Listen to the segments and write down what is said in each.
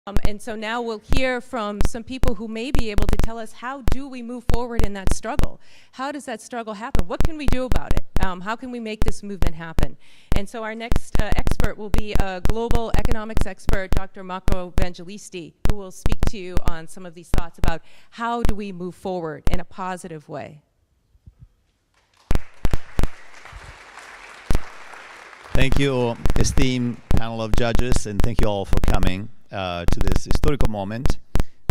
And so now we'll hear from some people who may be able to tell us, how do we move forward in that struggle? How does that struggle happen? What can we do about it? How can we make this movement happen? And so our next expert will be a global economics expert, Dr. Marco Vangelisti, who will speak to you on some of these thoughts about how do we move forward in a positive way. Thank you, esteemed panel of judges, and thank you all for coming to this historical moment.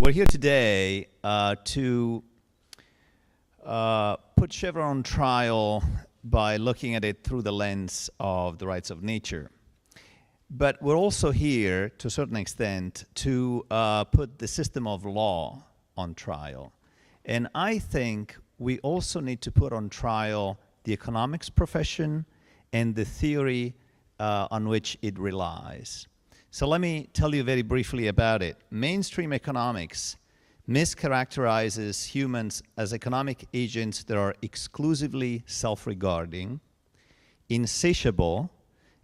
We're here today to put Chevron on trial by looking at it through the lens of the rights of nature. But we're also here, to a certain extent, to put the system of law on trial. And I think we also need to put on trial the economics profession and the theory on which it relies. So let me tell you very briefly about it. Mainstream economics mischaracterizes humans as economic agents that are exclusively self-regarding, insatiable,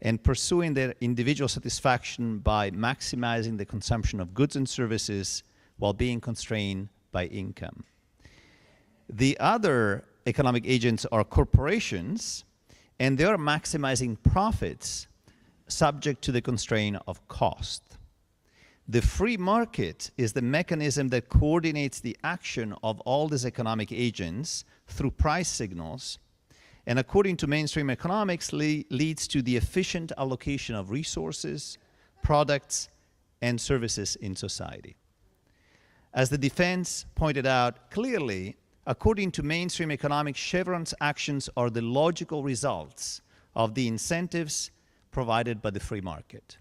and pursuing their individual satisfaction by maximizing the consumption of goods and services while being constrained by income. The other economic agents are corporations, and they are maximizing profits subject to the constraint of cost. The free market is the mechanism that coordinates the action of all these economic agents through price signals, and according to mainstream economics, leads to the efficient allocation of resources, products, and services in society. As the defense pointed out clearly, according to mainstream economics, Chevron's actions are the logical results of the incentives provided by the free market.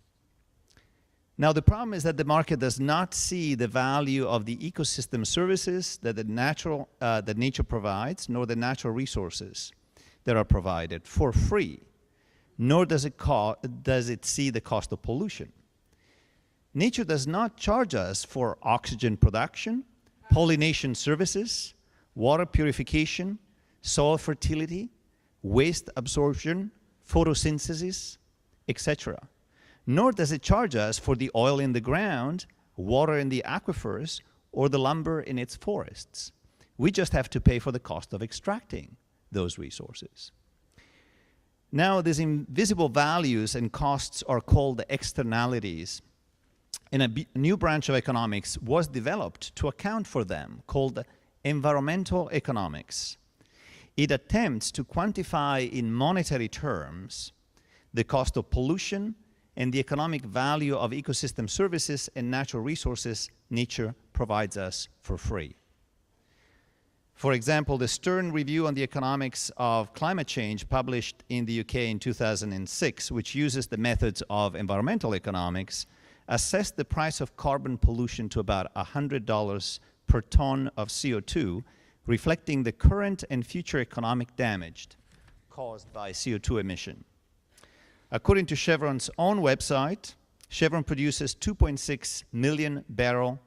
Now, the problem is that the market does not see the value of the ecosystem services that that nature provides, nor the natural resources that are provided for free, nor does it see the cost of pollution. Nature does not charge us for oxygen production, pollination services, water purification, soil fertility, waste absorption, photosynthesis, etc. Nor does it charge us for the oil in the ground, water in the aquifers, or the lumber in its forests. We just have to pay for the cost of extracting those resources. Now, these invisible values and costs are called externalities, and a new branch of economics was developed to account for them, called environmental economics. It attempts to quantify in monetary terms the cost of pollution and the economic value of ecosystem services and natural resources nature provides us for free. For example, the Stern Review on the Economics of Climate Change, published in the UK in 2006, which uses the methods of environmental economics, assessed the price of carbon pollution to about $100 per ton of CO2, reflecting the current and future economic damage caused by CO2 emission. According to Chevron's own website, Chevron produces 2.6 million barrels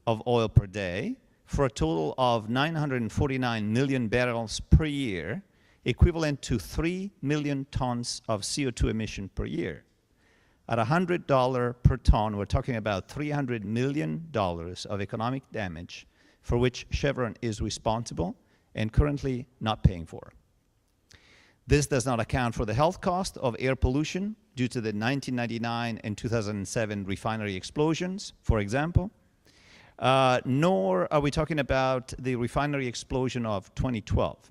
of oil per day for a total of 949 million barrels per year, equivalent to 3 million tons of CO2 emission per year. At $100 per ton, we're talking about $300 million of economic damage for which Chevron is responsible and currently not paying for. This does not account for the health cost of air pollution due to the 1999 and 2007 refinery explosions, for example, nor are we talking about the refinery explosion of 2012.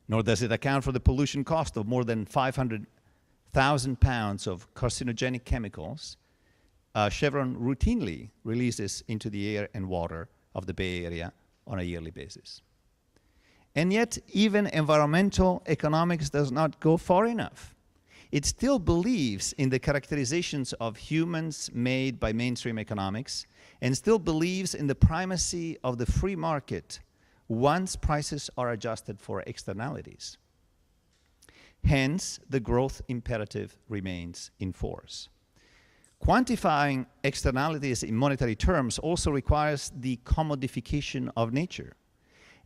Nor does it account for the pollution cost of more than 500,000 pounds of carcinogenic chemicals Chevron routinely releases into the air and water of the Bay Area on a yearly basis. And yet, even environmental economics does not go far enough. It still believes in the characterizations of humans made by mainstream economics, and still believes in the primacy of the free market once prices are adjusted for externalities. Hence, the growth imperative remains in force. Quantifying externalities in monetary terms also requires the commodification of nature,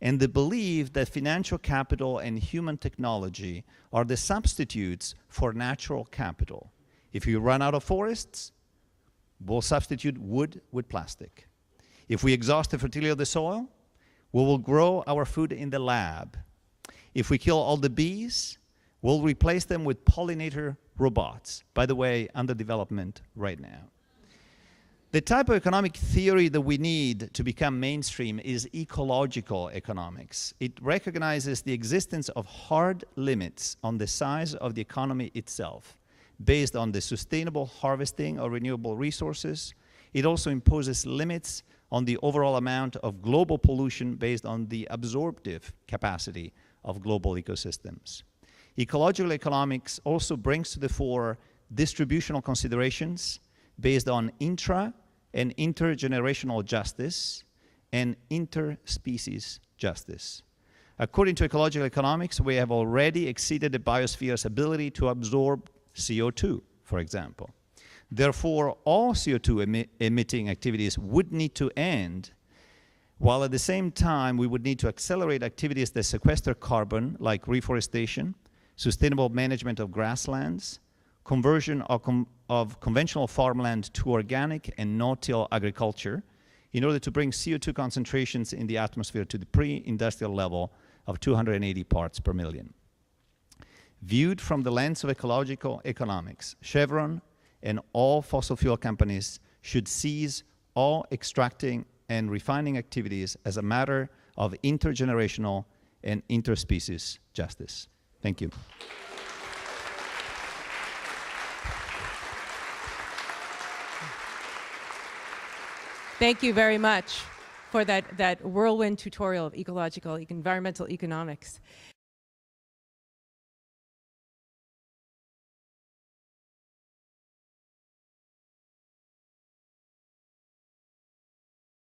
and the belief that financial capital and human technology are the substitutes for natural capital. If you run out of forests, we'll substitute wood with plastic. If we exhaust the fertility of the soil, we will grow our food in the lab. If we kill all the bees, we'll replace them with pollinator robots, by the way, under development right now. The type of economic theory that we need to become mainstream is ecological economics. It recognizes the existence of hard limits on the size of the economy itself, based on the sustainable harvesting of renewable resources. It also imposes limits on the overall amount of global pollution based on the absorptive capacity of global ecosystems. Ecological economics also brings to the fore distributional considerations based on intra- and intergenerational justice and interspecies justice. According to ecological economics, we have already exceeded the biosphere's ability to absorb CO2, for example. Therefore, all CO2 emitting activities would need to end, while at the same time we would need to accelerate activities that sequester carbon, like reforestation, sustainable management of grasslands, conversion of conventional farmland to organic and no-till agriculture, in order to bring CO2 concentrations in the atmosphere to the pre-industrial level of 280 parts per million. Viewed from the lens of ecological economics, Chevron and all fossil fuel companies should cease all extracting and refining activities as a matter of intergenerational and interspecies justice. Thank you. Thank you very much for that whirlwind tutorial of ecological, environmental economics.